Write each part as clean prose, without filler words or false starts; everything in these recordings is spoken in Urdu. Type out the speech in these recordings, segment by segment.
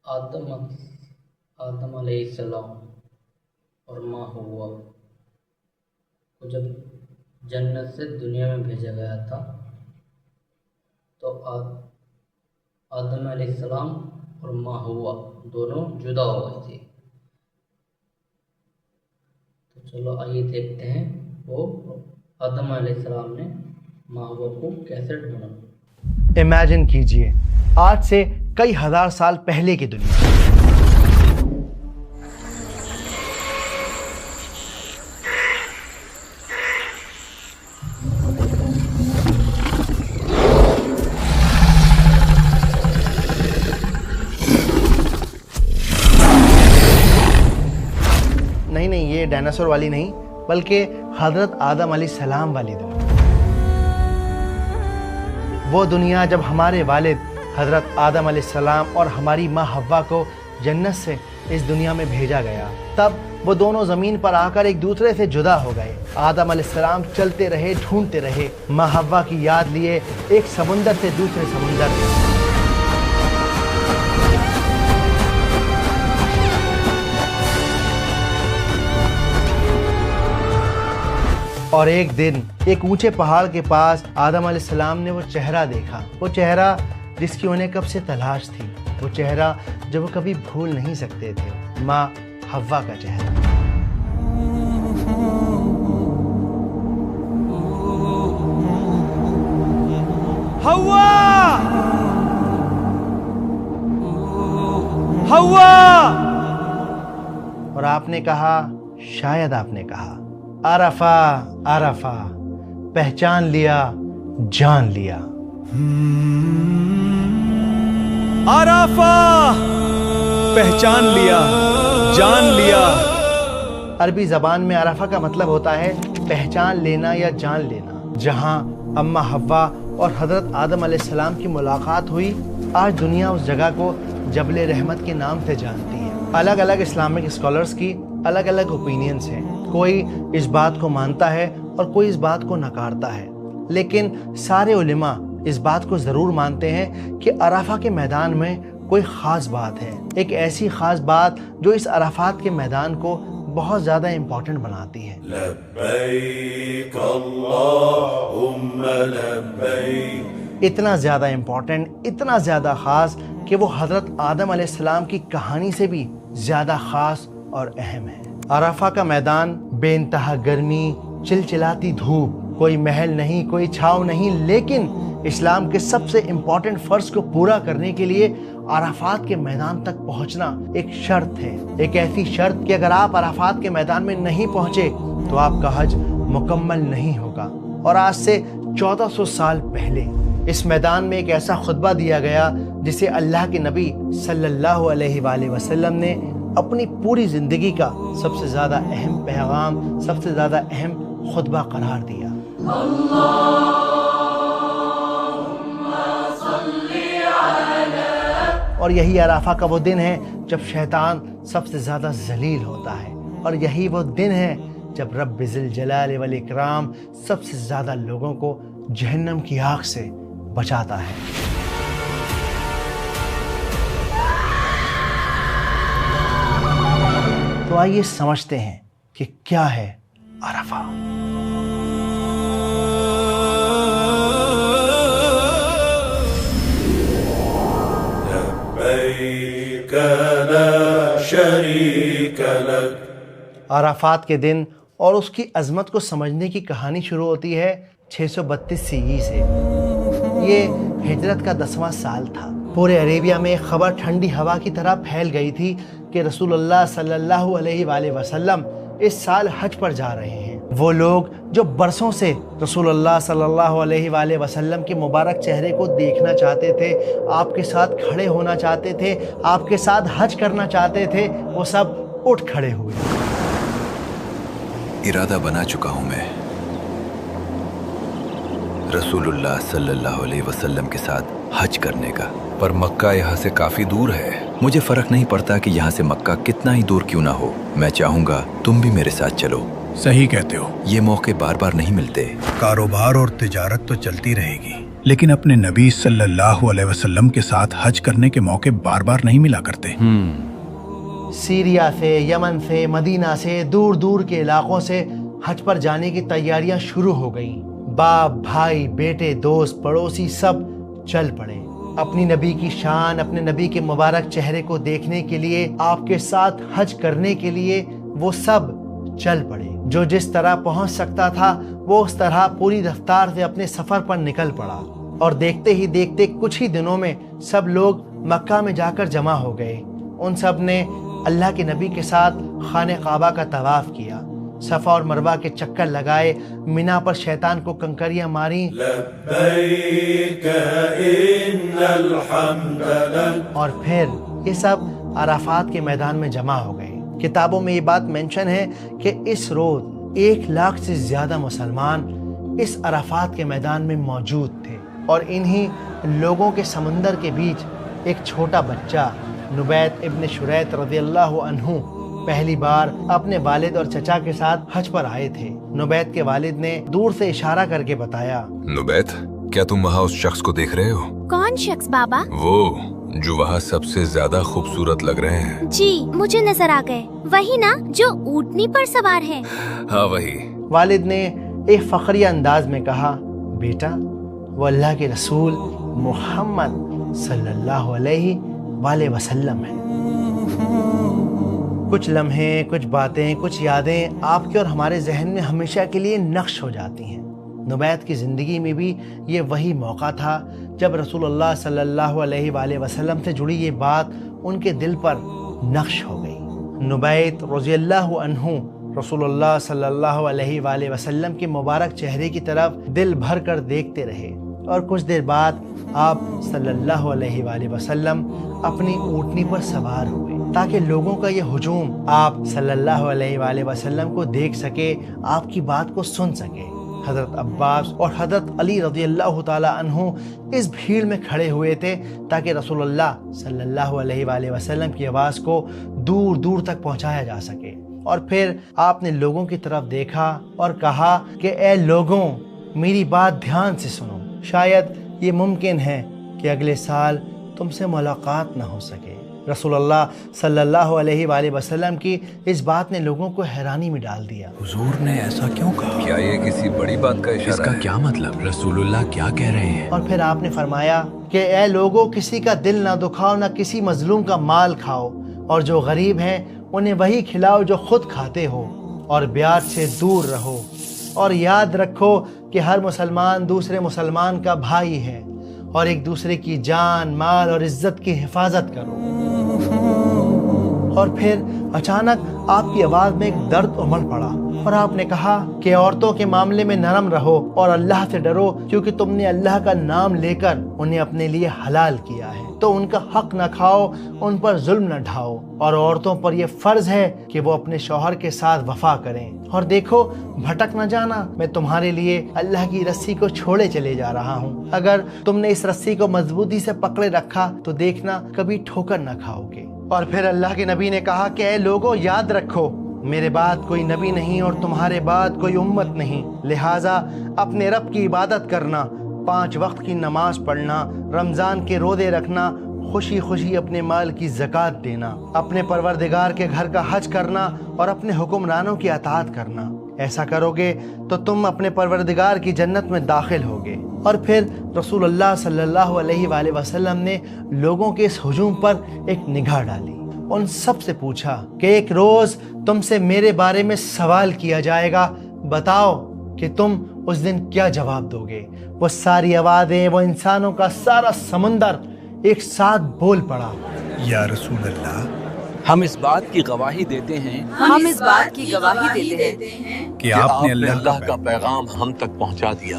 آدم آدم علیہ السلام اور ماں ہوا کو جب جنت سے دنیا میں بھیجا گیا تھا تو آدم علیہ السلام اور ماں ہوا دونوں جدا ہو گئے تھے۔ تو چلو آئیے دیکھتے ہیں وہ آدم علیہ السلام نے ماں ہوا کو کیسے ڈھونڈا۔ امیجن کیجئے آج سے کئی ہزار سال پہلے کی دنیا۔ نہیں یہ ڈائناسور والی نہیں بلکہ حضرت آدم علیہ السلام والی دنیا۔ وہ دنیا جب ہمارے والد حضرت آدم علیہ السلام اور ہماری ماں حوا کو جنت سے اس دنیا میں بھیجا گیا، تب وہ دونوں زمین پر آ کر ایک دوسرے سے جدا ہو گئے۔ آدم علیہ السلام چلتے رہے، ڈھونڈتے رہے، ماں حوا کی یاد لیے ایک سمندر سے دوسرے سمندر۔ اور ایک دن ایک اونچے پہاڑ کے پاس آدم علیہ السلام نے وہ چہرہ دیکھا، وہ چہرہ جس کی انہیں کب سے تلاش تھی، وہ چہرہ جو وہ کبھی بھول نہیں سکتے تھے، ماں حوا کا چہرہ۔ حوا! حوا! اور آپ نے کہا، شاید آپ نے کہا، عرفہ عرفہ، پہچان لیا، جان لیا۔ عرفہ، پہچان لیا، جان لیا۔ عربی زبان میں عرفہ کا مطلب ہوتا ہے پہچان لینا یا جان لینا۔ جہاں اماں حوا اور حضرت آدم علیہ السلام کی ملاقات ہوئی، آج دنیا اس جگہ کو جبل رحمت کے نام سے جانتی ہے۔ الگ الگ اسلامک اسکالرز کی الگ الگ اوپینینز ہیں، کوئی اس بات کو مانتا ہے اور کوئی اس بات کو نکارتا ہے، لیکن سارے علماء اس بات کو ضرور مانتے ہیں کہ عرفہ کے میدان میں کوئی خاص بات ہے، ایک ایسی خاص بات جو اس عرفات کے میدان کو بہت زیادہ امپورٹنٹ بناتی ہے۔ لبیک اللہم لبیک۔ اتنا زیادہ امپورٹنٹ، اتنا زیادہ خاص کہ وہ حضرت آدم علیہ السلام کی کہانی سے بھی زیادہ خاص اور اہم ہے۔ عرفہ کا میدان بے انتہا گرمی، چلچلاتی دھوپ، کوئی محل نہیں، کوئی چھاؤں نہیں، لیکن اسلام کے سب سے امپورٹنٹ فرض کو پورا کرنے کے لیے عرفات کے میدان تک پہنچنا ایک شرط ہے، ایک ایسی شرط کہ اگر آپ عرفات کے میدان میں نہیں پہنچے تو آپ کا حج مکمل نہیں ہوگا۔ اور آج سے 1400 سال پہلے اس میدان میں ایک ایسا خطبہ دیا گیا جسے اللہ کے نبی صلی اللہ علیہ وآلہ وسلم نے اپنی پوری زندگی کا سب سے زیادہ اہم پیغام، سب سے زیادہ اہم خطبہ قرار دیا۔ اور یہی عرفہ کا وہ دن ہے جب شیطان سب سے زیادہ ذلیل ہوتا ہے، اور یہی وہ دن ہے جب رب ذوالجلال والاکرام سب سے زیادہ لوگوں کو جہنم کی آگ سے بچاتا ہے۔ تو آئیے سمجھتے ہیں کہ کیا ہے عرفہ۔ لبیک لا شریک لک۔ عرفات کے دن اور اس کی عظمت کو سمجھنے کی کہانی شروع ہوتی ہے 632 سیئی سے۔ یہ ہجرت کا 10واں سال تھا۔ پورے عربیہ میں ایک خبر ٹھنڈی ہوا کی طرح پھیل گئی تھی کہ رسول اللہ صلی اللہ علیہ وآلہ وسلم اس سال حج پر جا رہے ہیں۔ وہ لوگ جو برسوں سے رسول اللہ صلی اللہ علیہ وآلہ وسلم کے مبارک چہرے کو دیکھنا چاہتے تھے، آپ کے ساتھ کھڑے ہونا چاہتے تھے، آپ کے ساتھ حج کرنا چاہتے تھے، وہ سب اٹھ کھڑے ہوئے۔ ارادہ بنا چکا ہوں میں رسول اللہ صلی اللہ علیہ وسلم کے ساتھ حج کرنے کا، پر مکہ یہاں سے کافی دور ہے۔ مجھے فرق نہیں پڑتا کہ یہاں سے مکہ کتنا ہی دور کیوں نہ ہو، میں چاہوں گا تم بھی میرے ساتھ چلو۔ صحیح کہتے ہو، یہ موقع بار بار نہیں ملتے۔ کاروبار اور تجارت تو چلتی رہے گی، لیکن اپنے نبی صلی اللہ علیہ وسلم کے ساتھ حج کرنے کے موقع بار بار نہیں ملا کرتے۔ سیریا سے، یمن سے، مدینہ سے، دور دور کے علاقوں سے حج پر جانے کی تیاریاں شروع ہو گئیں۔ باپ، بھائی، بیٹے، دوست، پڑوسی سب چل پڑے اپنی نبی کی شان، اپنے نبی کے مبارک چہرے کو دیکھنے کے لیے، آپ کے ساتھ حج کرنے کے لیے وہ سب چل پڑے۔ جو جس طرح پہنچ سکتا تھا وہ اس طرح پوری رفتار سے اپنے سفر پر نکل پڑا، اور دیکھتے ہی دیکھتے کچھ ہی دنوں میں سب لوگ مکہ میں جا کر جمع ہو گئے۔ ان سب نے اللہ کے نبی کے ساتھ خانہ کعبہ کا طواف کیا، صفا اور مروہ کے چکر لگائے، مینا پر شیطان کو کنکریاں ماریں، لبيك إن الحمد لك اور پھر یہ سب عرفات کے میدان میں جمع ہو گئے۔ کتابوں میں یہ بات مینشن ہے کہ اس روز 1,00,000 سے زیادہ مسلمان اس عرفات کے میدان میں موجود تھے، اور انہی لوگوں کے سمندر کے بیچ ایک چھوٹا بچہ نبیت ابن شریط رضی اللہ عنہ پہلی بار اپنے والد اور چچا کے ساتھ حج پر آئے تھے۔ نبیت کے والد نے دور سے اشارہ کر کے بتایا، نبیت، کیا تم وہاں اس شخص کو دیکھ رہے ہو؟ کون شخص بابا؟ وہ جو وہاں سب سے زیادہ خوبصورت لگ رہے ہیں۔ جی مجھے نظر آ گئے، وہی نا جو اونٹنی پر سوار ہے؟ ہاں وہی۔ والد نے ایک فخریہ انداز میں کہا، بیٹا وہ اللہ کے رسول محمد صلی اللہ علیہ وآلہ وسلم ہے۔ کچھ لمحے، کچھ باتیں، کچھ یادیں آپ کے اور ہمارے ذہن میں ہمیشہ کے لیے نقش ہو جاتی ہیں۔ نبیت کی زندگی میں بھی یہ وہی موقع تھا جب رسول اللہ صلی اللہ علیہ وآلہ وسلم سے جڑی یہ بات ان کے دل پر نقش ہو گئی۔ نبیت رضی اللہ عنہ رسول اللہ صلی اللہ علیہ وآلہ وسلم کے مبارک چہرے کی طرف دل بھر کر دیکھتے رہے، اور کچھ دیر بعد آپ صلی اللہ علیہ وآلہ وسلم اپنی اونٹنی پر سوار ہوئے تاکہ لوگوں کا یہ ہجوم آپ صلی اللہ علیہ وآلہ وسلم کو دیکھ سکے، آپ کی بات کو سن سکے۔ حضرت عباس اور حضرت علی رضی اللہ تعالی عنہ اس بھیڑ میں کھڑے ہوئے تھے تاکہ رسول اللہ صلی اللہ علیہ وآلہ وسلم کی آواز کو دور دور تک پہنچایا جا سکے۔ اور پھر آپ نے لوگوں کی طرف دیکھا اور کہا کہ اے لوگوں، میری بات دھیان سے سنو، شاید یہ ممکن ہے کہ اگلے سال تم سے ملاقات نہ ہو سکے۔ رسول اللہ صلی اللہ علیہ وآلہ وسلم کی اس بات نے لوگوں کو حیرانی میں ڈال دیا۔ حضور نے ایسا کیوں کہا؟ کیا یہ کسی بڑی بات کا اشارہ ہے؟ اس کا کیا مطلب؟ رسول اللہ کیا کہہ رہے ہیں؟ اور پھر آپ نے فرمایا کہ اے لوگوں، کسی کا دل نہ دکھاؤ، نہ کسی مظلوم کا مال کھاؤ، اور جو غریب ہیں انہیں وہی کھلاؤ جو خود کھاتے ہو، اور بیعت سے دور رہو، اور یاد رکھو کہ ہر مسلمان دوسرے مسلمان کا بھائی ہے، اور ایک دوسرے کی جان، مال اور عزت کی حفاظت کرو۔ اور پھر اچانک آپ کی آواز میں ایک درد امڑ پڑا، اور آپ نے کہا کہ عورتوں کے معاملے میں نرم رہو اور اللہ سے ڈرو، کیونکہ تم نے اللہ کا نام لے کر انہیں اپنے لیے حلال کیا ہے، تو ان کا حق نہ کھاؤ، ان پر ظلم نہ ڈھاؤ، اور عورتوں پر یہ فرض ہے کہ وہ اپنے شوہر کے ساتھ وفا کریں، اور دیکھو بھٹک نہ جانا، میں تمہارے لیے اللہ کی رسی کو چھوڑے چلے جا رہا ہوں، اگر تم نے اس رسی کو مضبوطی سے پکڑے رکھا تو دیکھنا کبھی ٹھوکر نہ کھاؤ گے۔ اور پھر اللہ کے نبی نے کہا کہ اے لوگوں، یاد رکھو میرے بعد کوئی نبی نہیں اور تمہارے بعد کوئی امت نہیں، لہٰذا اپنے رب کی عبادت کرنا، 5 وقت کی نماز پڑھنا، رمضان کے روزے رکھنا، خوشی خوشی اپنے مال کی زکوٰۃ دینا، اپنے پروردگار کے گھر کا حج کرنا، اور اپنے حکمرانوں کی اطاعت کرنا۔ ایسا کرو گے تو تم اپنے پروردگار کی جنت میں داخل ہوگے۔ اور پھر رسول اللہ صلی اللہ علیہ وآلہ وسلم نے لوگوں کے اس ہجوم پر ایک نگاہ ڈالی، ان سب سے پوچھا کہ ایک روز تم سے میرے بارے میں سوال کیا جائے گا، بتاؤ کہ تم اس دن کیا جواب دو گے؟ وہ ساری آوازیں، وہ انسانوں کا سارا سمندر ایک ساتھ بول پڑا، یا رسول اللہ، ہم اس بات کی گواہی دیتے ہیں کہ آپ نے اللہ کا پیغام ہم تک پہنچا دیا۔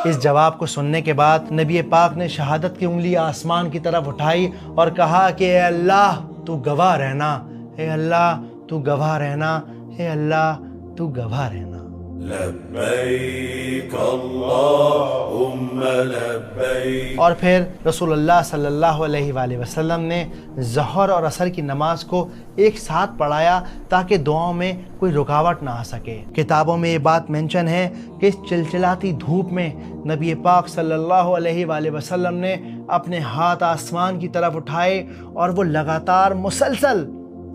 اس جواب کو سننے کے بعد نبی پاک نے شہادت کی انگلی آسمان کی طرف اٹھائی اور کہا کہ اے اللہ تو گواہ رہنا، اے اللہ تو گواہ رہنا، اے اللہ تو گواہ رہنا۔ لبيك اللهم لبيك. اور پھر رسول اللہ صلی اللہ علیہ وآلہ وسلم نے ظہر اور عصر کی نماز کو ایک ساتھ پڑھایا تاکہ دعاؤں میں کوئی رکاوٹ نہ آ سکے. کتابوں میں یہ بات مینشن ہے کہ اس چلچلاتی دھوپ میں نبی پاک صلی اللہ علیہ وآلہ وسلم نے اپنے ہاتھ آسمان کی طرف اٹھائے اور وہ لگاتار مسلسل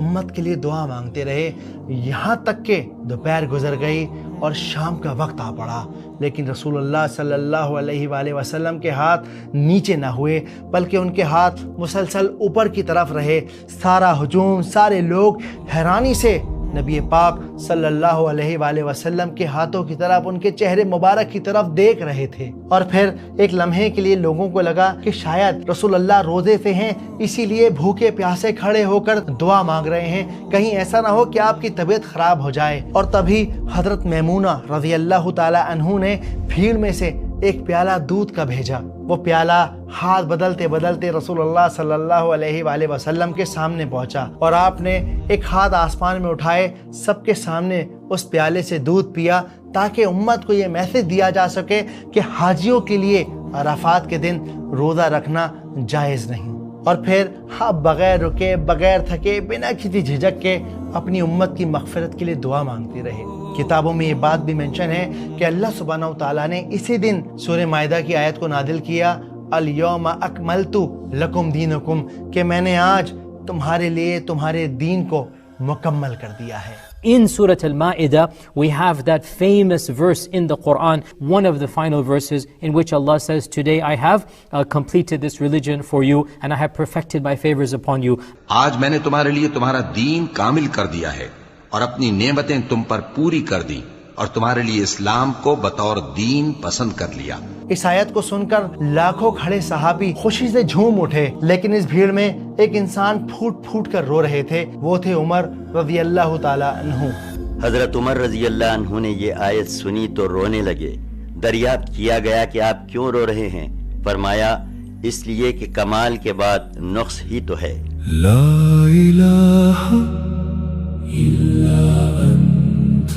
امت کے لیے دعا مانگتے رہے، یہاں تک کہ دوپہر گزر گئی اور شام کا وقت آ پڑا، لیکن رسول اللہ صلی اللہ علیہ وآلہ وسلم کے ہاتھ نیچے نہ ہوئے بلکہ ان کے ہاتھ مسلسل اوپر کی طرف رہے. سارا ہجوم، سارے لوگ حیرانی سے نبی پاک صلی اللہ علیہ وآلہ وسلم کے ہاتھوں کی طرف، ان کے چہرے مبارک کی طرف دیکھ رہے تھے. اور پھر ایک لمحے کے لیے لوگوں کو لگا کہ شاید رسول اللہ روزے سے ہیں، اسی لیے بھوکے پیاسے کھڑے ہو کر دعا مانگ رہے ہیں، کہیں ایسا نہ ہو کہ آپ کی طبیعت خراب ہو جائے. اور تبھی حضرت میمونہ رضی اللہ تعالی عنہ نے بھیڑ میں سے ایک پیالہ دودھ کا بھیجا. وہ پیالہ ہاتھ بدلتے بدلتے رسول اللہ صلی اللہ علیہ وآلہ وسلم کے سامنے پہنچا اور آپ نے ایک ہاتھ آسمان میں اٹھائے، سب کے سامنے اس پیالے سے دودھ پیا تاکہ امت کو یہ میسج دیا جا سکے کہ حاجیوں کے لیے عرفات کے دن روزہ رکھنا جائز نہیں. اور پھر آپ بغیر رکے، بغیر تھکے، بنا کسی جھجک کے اپنی امت کی مغفرت کے لیے دعا مانگتے رہے. کتابوں میں یہ بات بھی منشن ہے کہ اللہ سبحانہ و تعالیٰ نے اسی دن سورہ مائدہ کی آیت کو نازل کیا، الیوم اکملت لکم دینکم، کہ میں نے آج تمہارے لیے تمہارے دین کو مکمل کر دیا ہے. In Surah Al-Ma'idah, we have that famous verse in the Quran, one of the final verses, in which Allah says, "Today I have completed this religion for you, and I have perfected my favors upon you." آج میں نے تمہارے لیے تمہارا دین کامل کر دیا ہے اور اپنی نعمتیں تم پر پوری کر دی اور تمہارے لیے اسلام کو بطور دین پسند کر لیا. اس آیت کو سن کر لاکھوں کھڑے صحابی خوشی سے جھوم اٹھے، لیکن اس بھیڑ میں ایک انسان پھوٹ پھوٹ کر رو رہے تھے. وہ تھے عمر رضی اللہ تعالی عنہ. حضرت عمر رضی اللہ عنہ نے یہ آیت سنی تو رونے لگے. دریافت کیا گیا کہ آپ کیوں رو رہے ہیں؟ فرمایا اس لیے کہ کمال کے بعد نقص ہی تو ہے. لا الہ الا انت.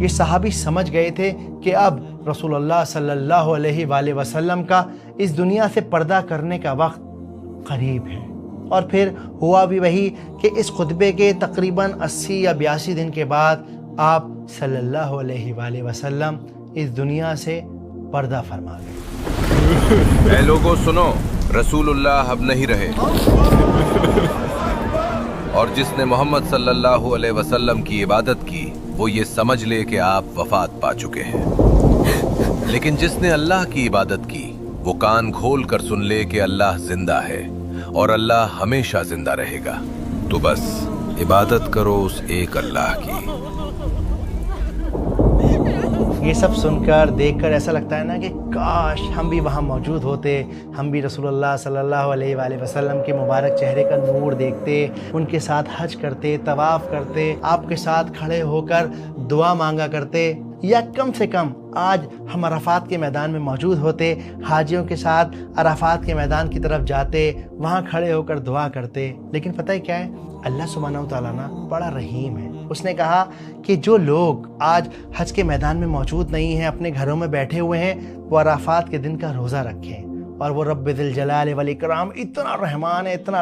یہ صحابی سمجھ گئے تھے کہ اب رسول اللہ صلی اللہ علیہ وآلہ وسلم کا اس دنیا سے پردہ کرنے کا وقت قریب ہے. اور پھر ہوا بھی وہی کہ اس خطبے کے تقریباً 80 یا 82 دن کے بعد آپ صلی اللہ علیہ وآلہ وسلم اس دنیا سے پردہ فرما گئے. اے لوگوں سنو، رسول اللہ اب نہیں رہے، اور جس نے محمد صلی اللہ علیہ وسلم کی عبادت کی وہ یہ سمجھ لے کہ آپ وفات پا چکے ہیں، لیکن جس نے اللہ کی عبادت کی وہ کان کھول کر سن لے کہ اللہ زندہ ہے اور اللہ ہمیشہ زندہ رہے گا. تو بس عبادت کرو اس ایک اللہ کی. یہ سب سن کر دیکھ کر ایسا لگتا ہے نا کہ کاش ہم بھی وہاں موجود ہوتے، ہم بھی رسول اللہ صلی اللہ علیہ وآلہ وسلم کے مبارک چہرے کا نور دیکھتے، ان کے ساتھ حج کرتے، طواف کرتے، آپ کے ساتھ کھڑے ہو کر دعا مانگا کرتے، یا کم سے کم آج ہم عرفات کے میدان میں موجود ہوتے، حاجیوں کے ساتھ عرفات کے میدان کی طرف جاتے، وہاں کھڑے ہو کر دعا کرتے. لیکن پتہ ہے کیا ہے؟ اللہ سبحانہ و تعالیٰ نا بڑا رحیم ہے. اس نے کہا کہ جو لوگ آج حج کے میدان میں موجود نہیں ہیں، اپنے گھروں میں بیٹھے ہوئے ہیں، وہ عرفات کے دن کا روزہ رکھیں. اور وہ رب ذی الجلال والاکرام اتنا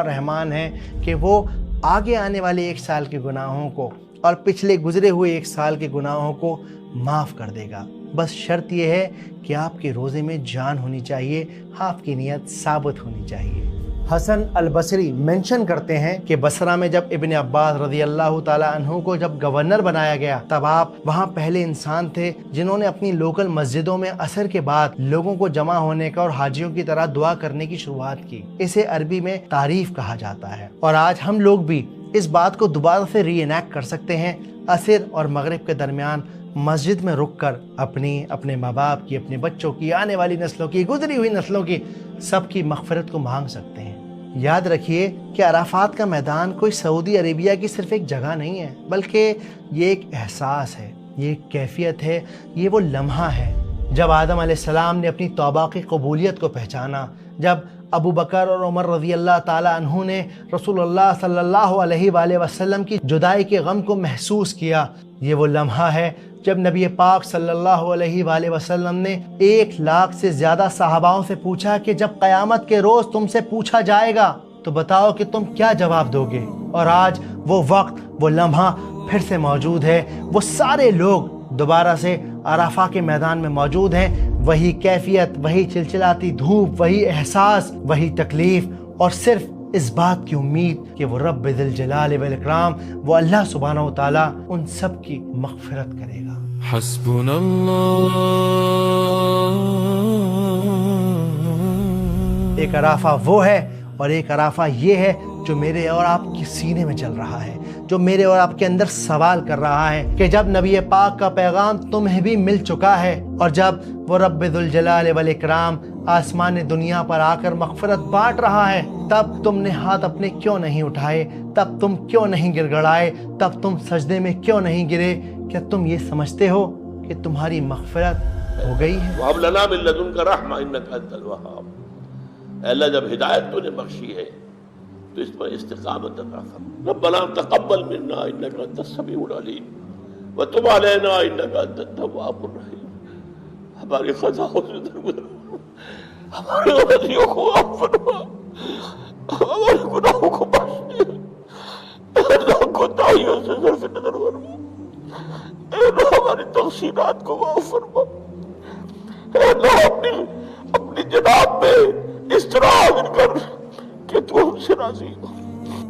رحمان ہے کہ وہ آگے آنے والے 1 سال کے گناہوں کو اور پچھلے گزرے ہوئے 1 سال کے گناہوں کو معاف کر دے گا. بس شرط یہ ہے کہ آپ کے روزے میں جان ہونی چاہیے، آپ کی نیت ثابت ہونی چاہیے. حسن البصری منشن کرتے ہیں کہ بصرہ میں جب ابن عباس رضی اللہ تعالی عنہ کو جب گورنر بنایا گیا، تب آپ وہاں پہلے انسان تھے جنہوں نے اپنی لوکل مسجدوں میں عصر کے بعد لوگوں کو جمع ہونے کا اور حاجیوں کی طرح دعا کرنے کی شروعات کی. اسے عربی میں تعریف کہا جاتا ہے. اور آج ہم لوگ بھی اس بات کو دوبارہ سے ری انیکٹ کر سکتے ہیں. عصر اور مغرب کے درمیان مسجد میں رک کر اپنے ماں باپ کی، اپنے بچوں کی، آنے والی نسلوں کی، گزری ہوئی نسلوں کی سب کی مغفرت کو مانگ سکتے ہیں. یاد رکھیے کہ عرفات کا میدان کوئی سعودی عربیہ کی صرف ایک جگہ نہیں ہے، بلکہ یہ ایک احساس ہے، یہ ایک کیفیت ہے، یہ وہ لمحہ ہے جب آدم علیہ السلام نے اپنی توبہ کی قبولیت کو پہچانا، جب ابو بکر اور عمر رضی اللہ تعالی عنہ نے رسول اللہ صلی اللہ علیہ وآلہ وسلم کی جدائی کے غم کو محسوس کیا. یہ وہ لمحہ ہے جب نبی پاک صلی اللہ علیہ وآلہ وسلم نے 1 لاکھ سے زیادہ صحاباؤں سے پوچھا کہ جب قیامت کے روز تم سے پوچھا جائے گا تو بتاؤ کہ تم کیا جواب دو گے، اور آج وہ وقت، وہ لمحہ پھر سے موجود ہے. وہ سارے لوگ دوبارہ سے عرفہ کے میدان میں موجود ہیں. وہی کیفیت، وہی چلچلاتی دھوپ، وہی احساس، وہی تکلیف، اور صرف اس بات کی امید کہ وہ رب ذل جلال والاکرام، وہ اللہ سبحانہ و تعالیٰ ان سب کی مغفرت کرے گا. حسبنا اللہ. ایک عرفہ وہ ہے اور ایک عرفہ یہ ہے جو میرے اور آپ کے سینے میں چل رہا ہے، جو میرے اور آپ کے اندر سوال کر رہا ہے کہ جب نبی پاک کا پیغام تمہیں بھی مل چکا ہے، اور جب وہ رب ذل جلال والاکرام آسمان دنیا پر آ کر مغفرت بانٹ رہا ہے، تب تم نے ہاتھ اپنے کیوں نہیں اٹھائے؟ تب تم کیوں نہیں گر گڑائے؟ تب تم سجدے میں کیوں نہیں گرے؟ کیا تم یہ سمجھتے ہو کہ تمہاری مغفرت ہو گئی ہے؟ وَهَبْ لَنَا مِن لَّدُنكَ رَحْمَةً إِنَّكَ أَنتَ الْوَهَّابُ. اے اللہ، جب ہدایت تو نے بخشی ہے تو اس پر استقامت عطا فرما. ربنا تقبل منا انك انت السميع العليم وتب علينا انك انت التواب الرحيم. ہماری خطاؤں سے درگزر فرما، ہماری غلطیوں کو معاف فرما، ہمارے گناہوں کو بخش دے، اللہ کوتاہیوں سے صرف نظر فرما، اے اللہ ہماری تقصیرات کو معاف فرما، اے اللہ اپنی جناب میں اس طرح حاضر کر کہ تو ہم سے راضی ہو.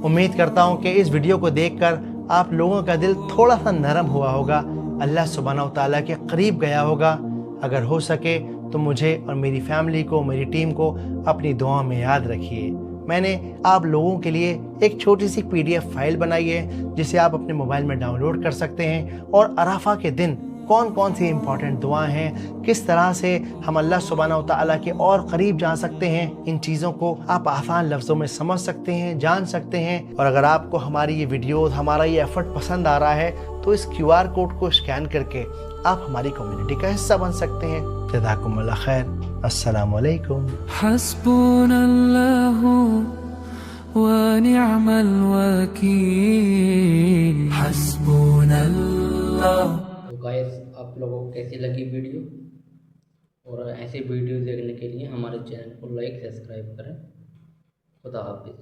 امید کرتا ہوں کہ اس ویڈیو کو دیکھ کر آپ لوگوں کا دل تھوڑا سا نرم ہوا ہوگا، اللہ سبحانہ و تعالیٰ کے قریب گیا ہوگا. اگر ہو سکے تو مجھے اور میری فیملی کو، میری ٹیم کو اپنی دعاؤں میں یاد رکھیے. میں نے آپ لوگوں کے لیے ایک چھوٹی سی PDF فائل بنائی ہے جسے آپ اپنے موبائل میں ڈاؤن لوڈ کر سکتے ہیں، اور عرفہ کے دن کون کون سی امپورٹنٹ دعائیں ہیں، کس طرح سے ہم اللہ سبحانہ و تعالیٰ کے اور قریب جا سکتے ہیں، ان چیزوں کو آپ آسان لفظوں میں سمجھ سکتے ہیں، جان سکتے ہیں. اور اگر آپ کو ہماری یہ ویڈیوز، ہمارا یہ ایفرٹ پسند آ رہا ہے تو اس QR کوڈ کو اسکین کر کے آپ ہماری کمیونٹی کا حصہ بن سکتے ہیں. جزاکم اللہ خیر. السلام علیکم. حسبنا اللہ ونعم الوکیل. حسبنا اللہ. تو گائز، آپ لوگوں کو کیسی لگی ویڈیو؟ اور ایسی ویڈیو دیکھنے کے لیے ہمارے چینل کو لائک، سبسکرائب کریں. خدا حافظ.